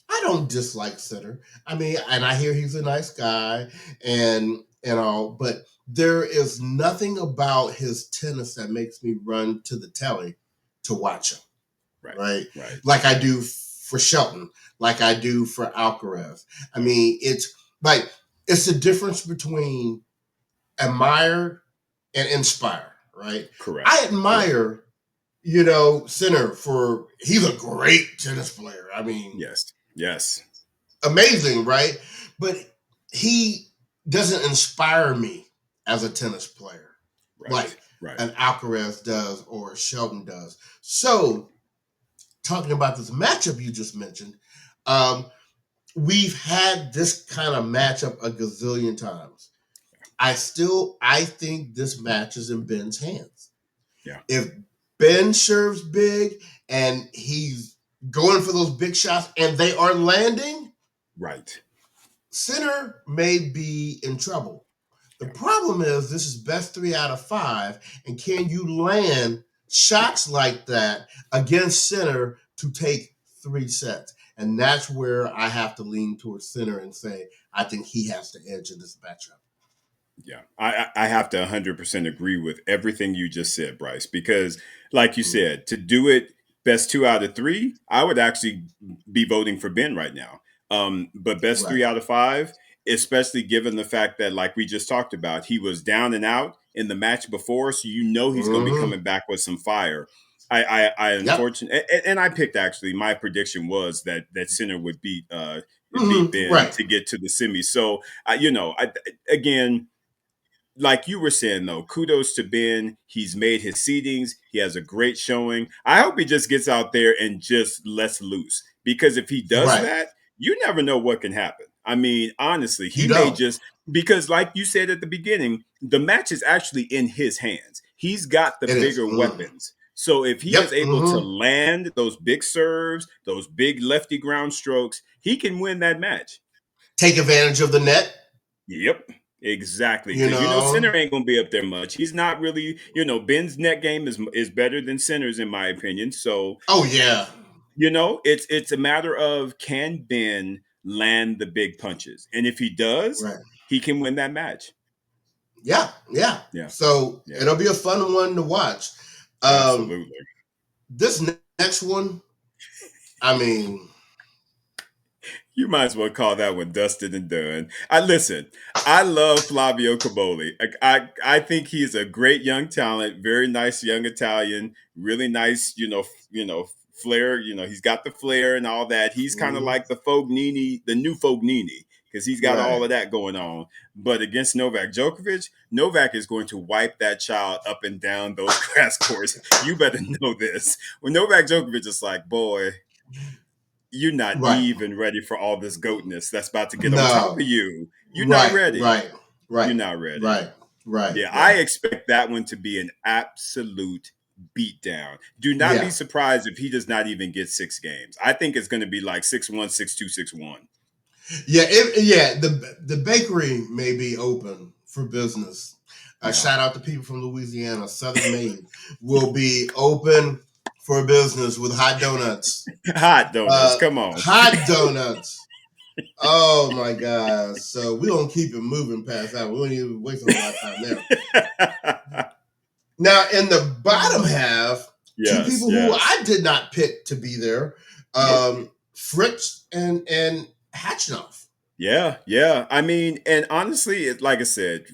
I don't dislike Center. I mean, and I hear he's a nice guy and all, but there is nothing about his tennis that makes me run to the telly to watch him, Right. right? Right. Like I do for Shelton, like I do for Alcaraz. I mean, like it's the difference between admire and inspire, right? Correct. I Correct. admire, Sinner for he's a great tennis player. I mean, Yes. Yes. amazing, right? But he doesn't inspire me as a tennis player Right. like Right. an Alcaraz does or Shelton does. So, talking about this matchup you just mentioned, um, we've had this kind of matchup a gazillion times. I think this match is in Ben's hands. Yeah. If Ben serves big and he's going for those big shots and they are landing, Right. Sinner may be in trouble. The Yeah. problem is this is best 3 out of 5, and can you land Yeah. shots like that against Sinner to take 3 sets? And that's where I have to lean towards Sinner and say I think he has the edge in this matchup. Yeah, I have to 100% agree with everything you just said, Bryce, because like you Mm, said, to do it best 2 out of 3, I would actually be voting for Ben right now. But best right. 3 out of 5, especially given the fact that, like we just talked about, he was down and out in the match before, so you know he's going to be Mm-hmm. coming back with some fire. I Yep. unfortunately, and I picked actually. My prediction was that Sinner would beat Mm-hmm. Ben Right. to get to the semi. So again, like you were saying though, kudos to Ben. He's made his seedings. He has a great showing. I hope he just gets out there and just lets loose. Because if he does Right. that, you never know what can happen. I mean, honestly, he You may don't. just because, like you said at the beginning, the match is actually in his hands. He's got the It is. bigger Mm. weapons. So if he is Yep. able to Mm-hmm. land those big serves, those big lefty ground strokes, he can win that match. Take advantage of the net. Yep, exactly. You Because know. Center ain't gonna be up there much. He's not really. Ben's net game is better than Center's in my opinion. So Oh yeah. it's a matter of can Ben land the big punches, and if he does, Right. he can win that match. Yeah. Yeah. Yeah, So yeah, it'll be a fun one to watch. Um, absolutely. this next one, I mean, You might as well call that one dusted and done. I listen. I love Flavio Caboli. I think he's a great young talent, very nice young Italian, really nice. Flair. He's got the flair and all that. He's kind of mhm, like the Fognini, the new Fognini, because he's got all right. of that going on. But against Novak Djokovic, Novak is going to wipe that child up and down those grass courts. You better know this. When Novak Djokovic is like, boy, you're not Right. even ready for all this goatness that's about to get on top of No. you. You're not Right. ready. Right. You're Right. not ready. Right. Right. Yeah, I Right. expect that one to be an absolute beatdown. Do not be Yeah. surprised if he does not even get 6 games. I think it's going to be like 6-1, 6-2, 6-1. Yeah. The bakery may be open for business. Yeah. Shout out to people from Louisiana. Southern Maine will be open for business with hot donuts. Hot donuts. Come on. Hot donuts. Oh my God. So we don't keep it moving past that. We don't even waste a lot of time there. Now, in the bottom half, two Yes, people who yes. I did not pick to be there, Nope. Fritz and Hatchnoff. Yeah, yeah. I mean, and honestly, like I said,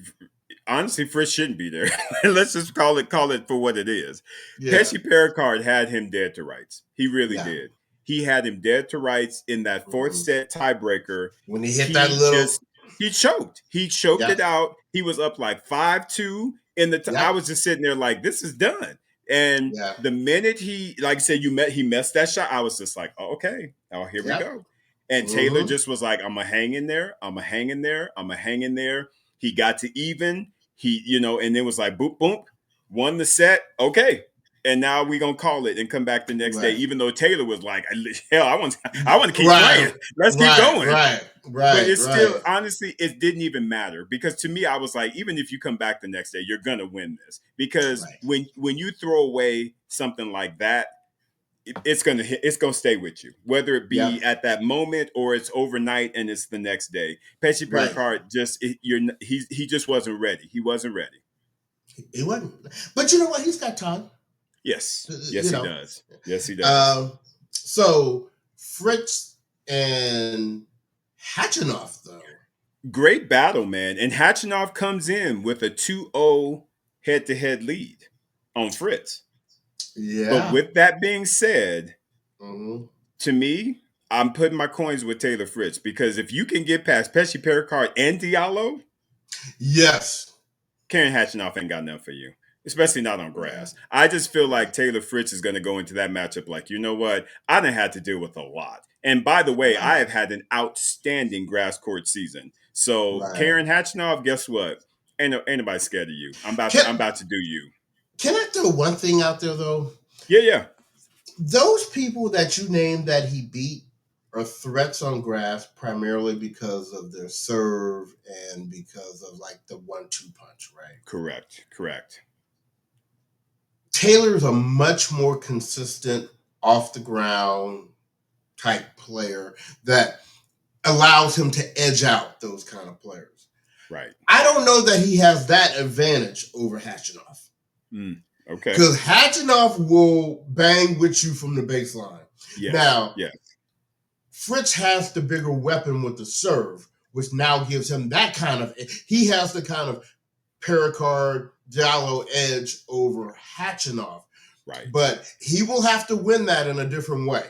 honestly, Fritz shouldn't be there. Let's just call it for what it is. Yeah, Pesci Pericard had him dead to rights. He really yeah. did. He had him dead to rights in that fourth Mhm. set tiebreaker. When he hit that He little, just he choked. He choked yeah, it out. He was up like 5-2 in the. I yeah, was just sitting there like, this is done. And yeah, the minute he, like I said, he messed that shot. I was just like, oh, okay, oh here we yeah. go. And Taylor Mm-hmm. just was like, I'm gonna hang in there. I'm gonna hang in there. I'm gonna hang in there. He got to even. And then was like, boop, boop, won the set. Okay. And now we gonna call it and come back the next day. Right, Even though Taylor was like, hell, I want to keep right, playing. Let's keep right, going. right, But right, it's still, right, honestly, it didn't even matter because to me, I was like, even if you come back the next day, you're gonna win this because right. when you throw away something like that, it's gonna stay with you, whether it Yeah. be at that moment or it's overnight and it's the next day. Pesci Right. Pericard he just wasn't ready. He wasn't ready. He wasn't. But you know what? He's got time. Yes, yes, You he know. does. Yes, he does. So Fritz and Hatchinoff, though. Great battle, man. And Hachinov comes in with a 2-0 head-to-head lead on Fritz. But Yeah. with that being said, Hmm. to me, I'm putting my coins with Taylor Fritz because if you can get past Pesci Pericard and Diallo, Yes. Karen Hatchinoff ain't got nothing for you, especially not on Yeah. grass. I just feel Yeah. like Taylor Fritz is going to go into that matchup like, you know what? I done had to deal with a lot. And by the way, I Right. have had an outstanding grass court season. So Right. Karen Hatchinoff, guess what? Ain't nobody scared of you. Can I'm about to do you. Can I throw one thing out there though? Yeah, yeah. Those people that you named that he beat are threats on grass primarily because of their serve and because of like the 1-2 punch, right? Correct. Correct. Taylor's a much more consistent off the ground type player that allows him to edge out those kind of players. Right. I don't know that he has that advantage over Hatchinoff. Okay. Because Hatchinoff will bang with you from the baseline. Yes. Now, Yes. Fritz has the bigger weapon with the serve, which now gives him that kind of, he has the kind of Pericard, Diallo edge over Hatchinoff. Right. But he will have to win that in a different way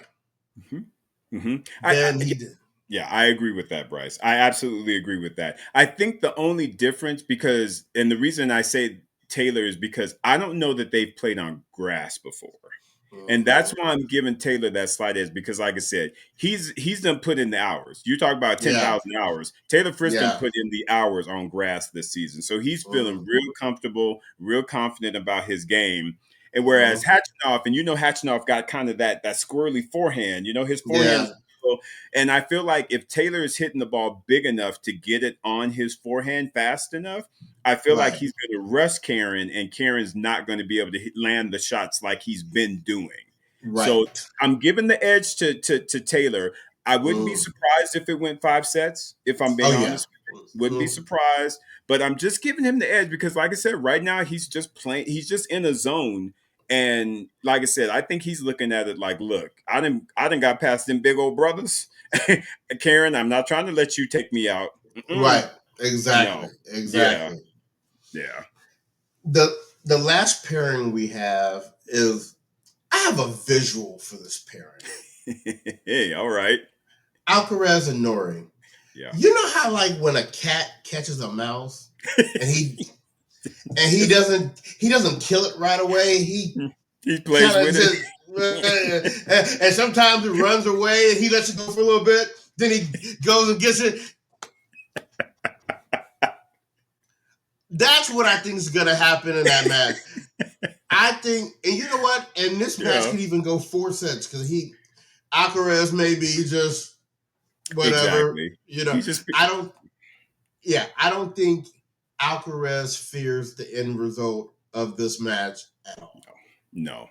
than he did. Yeah, I agree with that, Bryce. I absolutely agree with that. I think the only difference and the reason I say Taylor is because I don't know that they've played on grass before. And that's Mm-hmm. why I'm giving Taylor that slight edge because, like I said, he's done put in the hours. You talk about Yeah. 10,000 hours. Taylor Fritz done Yeah. put in the hours on grass this season, so he's feeling Mm-hmm. real comfortable, real confident about his game. And whereas Mm-hmm. Hatchinoff, and Hatchinoff got kind of that squirrely forehand. His forehand Yeah. is. And I feel like if Taylor is hitting the ball big enough to get it on his forehand fast enough, I feel like Right. he's going to rush Karen, and Karen's not going to be able to land the shots like he's been doing. So Right. I'm giving the edge to Taylor. I wouldn't be Mm. surprised if it went 5 sets, if I'm Oh being yeah. honest. Wouldn't be surprised. But I'm just giving him the edge because, like I said, right now he's just playing, he's just in a zone. And like I said, I think he's looking at it like, look, I didn't got past them big old brothers. Karen, I'm not trying to let you take me out. Right. Exactly. No. Yeah. Exactly. Yeah. The last pairing we have is, I have a visual for this pairing. Hey, all right. Alcaraz and Nori. Yeah. You know how like when a cat catches a mouse and he doesn't kill it right away. He plays kind of with just and sometimes it runs away and he lets it go for a little bit. Then he goes and gets it. That's what I think is going to happen in that match. I think, and you know what? And this match could even go 4 sets because Alcaraz may be just whatever. Exactly. He's just, I don't think Alcaraz fears the end result of this match at all. No.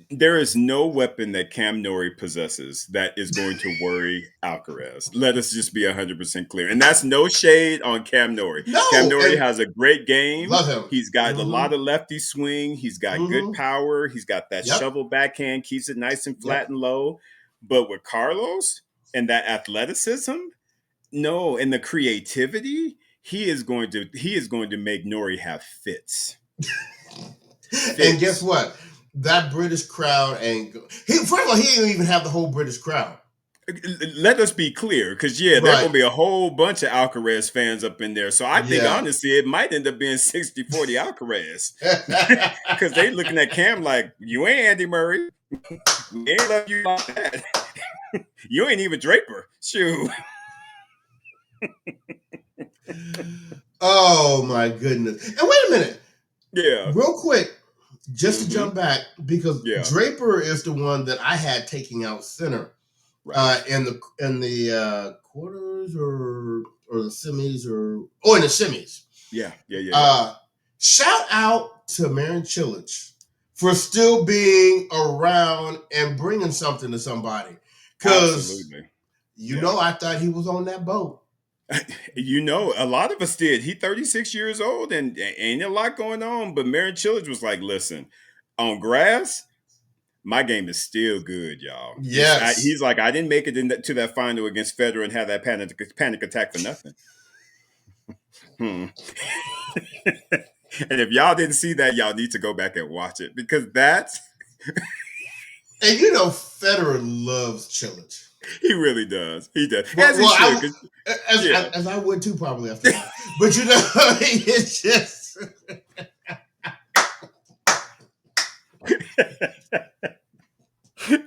There is no weapon that Cam Nori possesses that is going to worry Alcaraz. Let us just be 100% clear. And that's no shade on Cam Nori. No, Cam Nori has a great game. Love him. He's got a lot of lefty swing. He's got good power. He's got that shovel backhand, keeps it nice and flat and low. But with Carlos and that athleticism, no, and the creativity, he is going to make Nori have fits. And guess what? That British crowd ain't. First of all, he ain't even have the whole British crowd. Let us be clear, because there's going to be a whole bunch of Alcaraz fans up in there. So I think honestly, it might end up being 60-40 Alcaraz, because they looking at Cam like, you ain't Andy Murray, we ain't love you like that. You ain't even Draper. Shoot. Oh my goodness! And wait a minute. Yeah. Real quick, just to jump back, because Draper is the one that I had taking out center in the quarters or the semis or in the semis. Yeah. Shout out to Marin Cilic for still being around and bringing something to somebody. Because, Absolutely. you Yeah. know, I thought he was on that boat. A lot of us did. He 36 years old and ain't a lot going on. But Maren Chillage was like, listen, on grass, my game is still good, y'all. Yes. He's like, I didn't make it to that final against Federer and have that panic attack for nothing. Hmm. And if y'all didn't see that, y'all need to go back and watch it because that's And you know, Federer loves Chilich. he really does. He does, Well, as he well, should. Yeah. as I would too, probably after that. But you know, it's just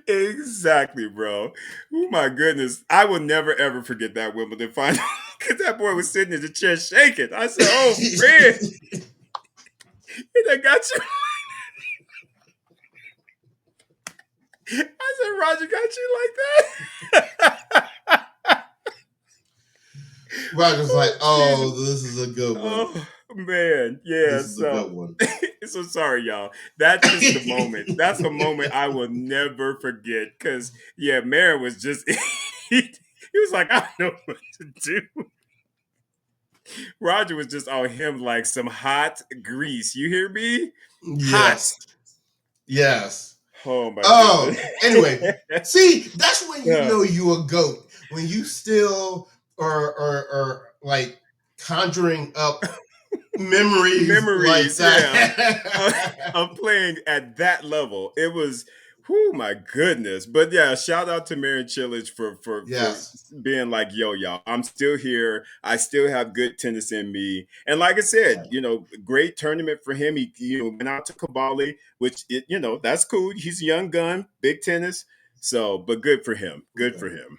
Exactly, bro. Oh my goodness, I will never ever forget that Wimbledon final because that boy was sitting in the chair shaking. I said, "Oh man, I got you." I said, "Roger got you like that." Roger's like, Oh, oh, Jesus. this is a good one. Oh man, yeah. This is a So, good one. so sorry, y'all. That's just the moment. That's a moment I will never forget. Cause yeah, Maren was just he was like, I don't know what to do. Roger was just on him like some hot grease. You hear me? Hot. Yes. Yes. Oh my Oh, goodness. anyway, see, that's when you Yeah. know you a goat. When you still are like conjuring up memories like Memories, yeah, that. of playing at that level. It was, whoo, my goodness. But yeah, shout out to Mary Chillage for Yes. being like, yo, y'all, I'm still here. I still have good tennis in me. And like I said, Right. great tournament for him. He went out to Kabali, which that's cool. He's a young gun, big tennis. So, but good for him. Good for Okay. him.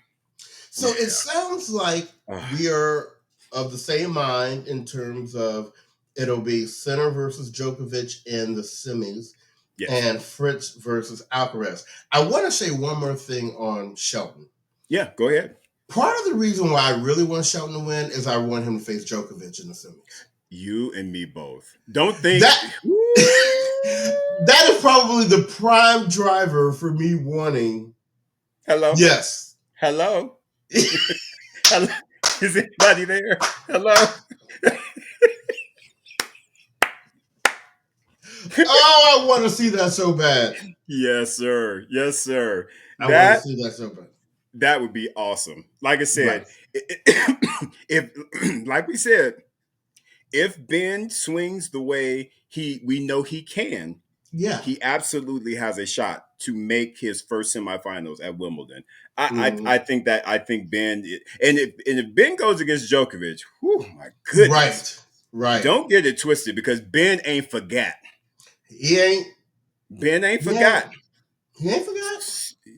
So it Yeah. sounds like Ah, we are of the same mind in terms of it'll be Sinner versus Djokovic in the semis yes. and Fritz versus Alcaraz. I want to say one more thing on Shelton. Yeah. Go ahead. Part of the reason why I really want Shelton to win is I want him to face Djokovic in the semis. You and me both. Don't think. That that is probably the prime driver for me wanting. Hello? Yes. Hello? Hello? Is anybody there? Hello? Oh, I want to see that so bad. Yes, sir. Yes, sir. I want to That see that so bad. that would be awesome. Like I Right. said, if like we said, if Ben swings the way we know he can, Yeah. he absolutely has a shot to make his first semifinals at Wimbledon. Mhm. I think Ben and if Ben goes against Djokovic, whew, my goodness, Right. Right. don't get it twisted because Ben ain't forgot. He ain't. Ben ain't He ain't. forgot. He ain't forgot.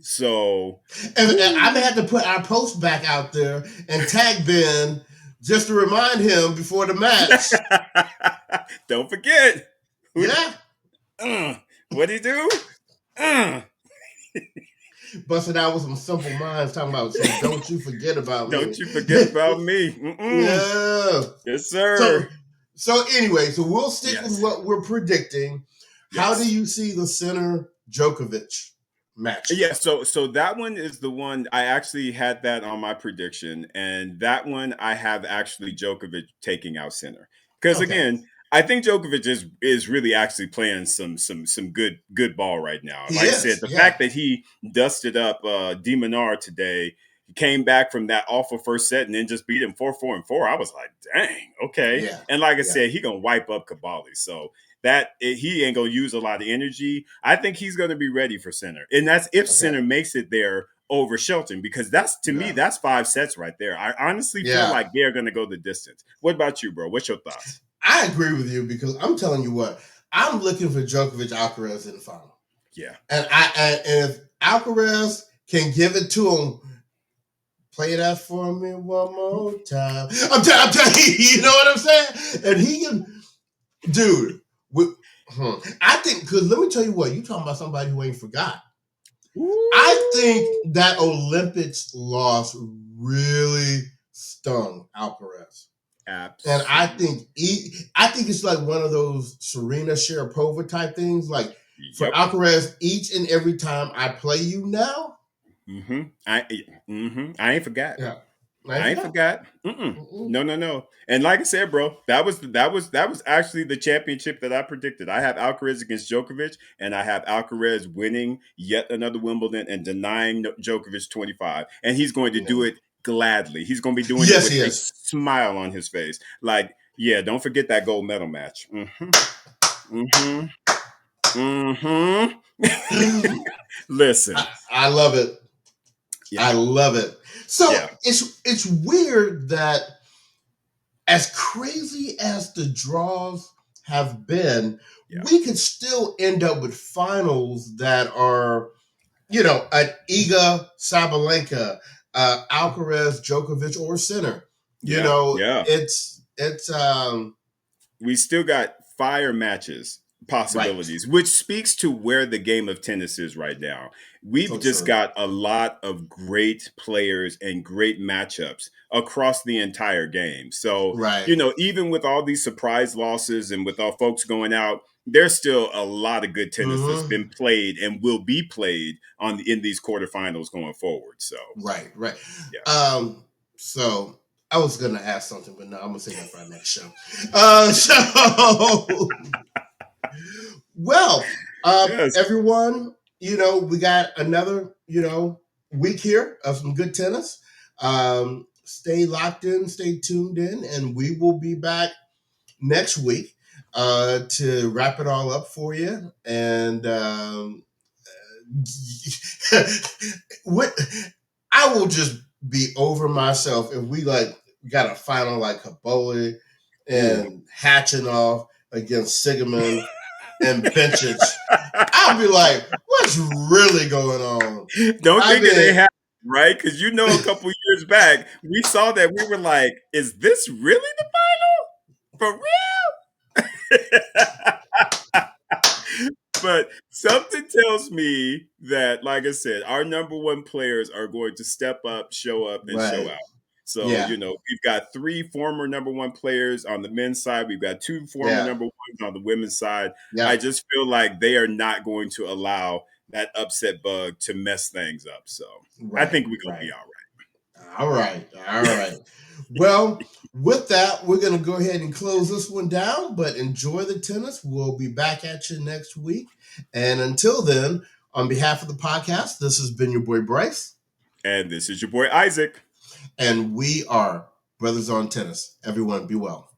So, And I may whew. have to put our post back out there and tag Ben just to remind him before the match. Don't forget. Who? Yeah. What'd he do? Uh, Busted out with some simple minds talking about some don't you forget about don't me. you forget about me. Mm-mm. Yeah. Yes, So sir. so anyway, so we'll stick with Yes. what we're predicting. How do Yes. you see the Sinner Djokovic match Yeah, going? so that one is the one I actually had that on my prediction, and that one I have actually Djokovic taking out center because Okay. again, I think Djokovic is really actually playing some good ball right now. He Like I said, is. the Yeah. fact that he dusted up De Menard today, he came back from that awful first set and then just beat him 4-4 and 4. I was like, dang, okay. Yeah. And like I Yeah. said, he gonna wipe up Kabali. So he ain't gonna use a lot of energy. I think he's gonna be ready for center, and that's if Okay. center makes it there over Shelton because that's to me Yeah. that's 5 sets right there. I honestly feel Yeah. like they're gonna go the distance. What about you, bro? What's your thoughts? I agree with you because I'm telling you what, I'm looking for Djokovic Alcaraz in the final. Yeah, And if Alcaraz can give it to him, play that for me one more time. I'm telling you, you know what I'm saying? And he can, dude. I think because let me tell you what, you talking about somebody who ain't forgot. I think Ooh, that Olympics loss really stung Alcaraz. And absolutely. I think it's like one of those Serena Sharapova type things. Like For Yep. Alcaraz, each and every time I play you now, I ain't forgot. yeah, I I ain't forgot. forgot. Mm-mm. Mm-mm. No, no, no. And like I said, bro, that was actually the championship that I predicted. I have Alcaraz against Djokovic, and I have Alcaraz winning yet another Wimbledon and denying Djokovic 25. And he's going to do Yeah. it gladly. He's going to be doing it Yes, with he a is. smile on his face. Like, yeah, don't forget that gold medal match. Mm-hmm. Mm-hmm. Listen. I love it. Yeah. I love it. So Yeah. it's weird that as crazy as the draws have been, Yeah. we could still end up with finals that are, an Iga Sabalenka, Alcaraz, Djokovic, or Sinner. Yeah. Yeah. It's We still got fire matches right possibilities, which speaks to where the game of tennis is right now. We've for just sure. got a lot of great players and great matchups across the entire game. So, Right. even with all these surprise losses and with all folks going out, there's still a lot of good tennis that's Mm-hmm. been played and will be played in these quarterfinals going forward. So, Right. Right. yeah. So I was gonna ask something, but no, I'm gonna say that for our next show. So well, Yes. everyone, we got another, week here of some good tennis. Stay locked in, stay tuned in, and we will be back next week to wrap it all up for you. And what I will just be over myself if we got a final like Kaboli Ooh. and Hatchinoff against Sigerman and Bencic. I'll be like, what's really going on? Don't I think it ain't mean, happening, right? Because a couple years back, we saw that we were like, "Is this really the final for real?" But something tells me that, like I said, our number one players are going to step up, show up, and show right. out. So, Yeah. we've got three former number one players on the men's side. We've got two former Yeah. number ones on the women's side. I Yeah. just feel like they are not going to allow that upset bug to mess things up. So I Right. think we're going to Right. be all All right. All right. Well, with that, we're going to go ahead and close this one down, but enjoy the tennis. We'll be back at you next week. And until then, on behalf of the podcast, this has been your boy Bryce. right. And this is your boy Isaac. And we are Brothers on Tennis. Everyone, be well.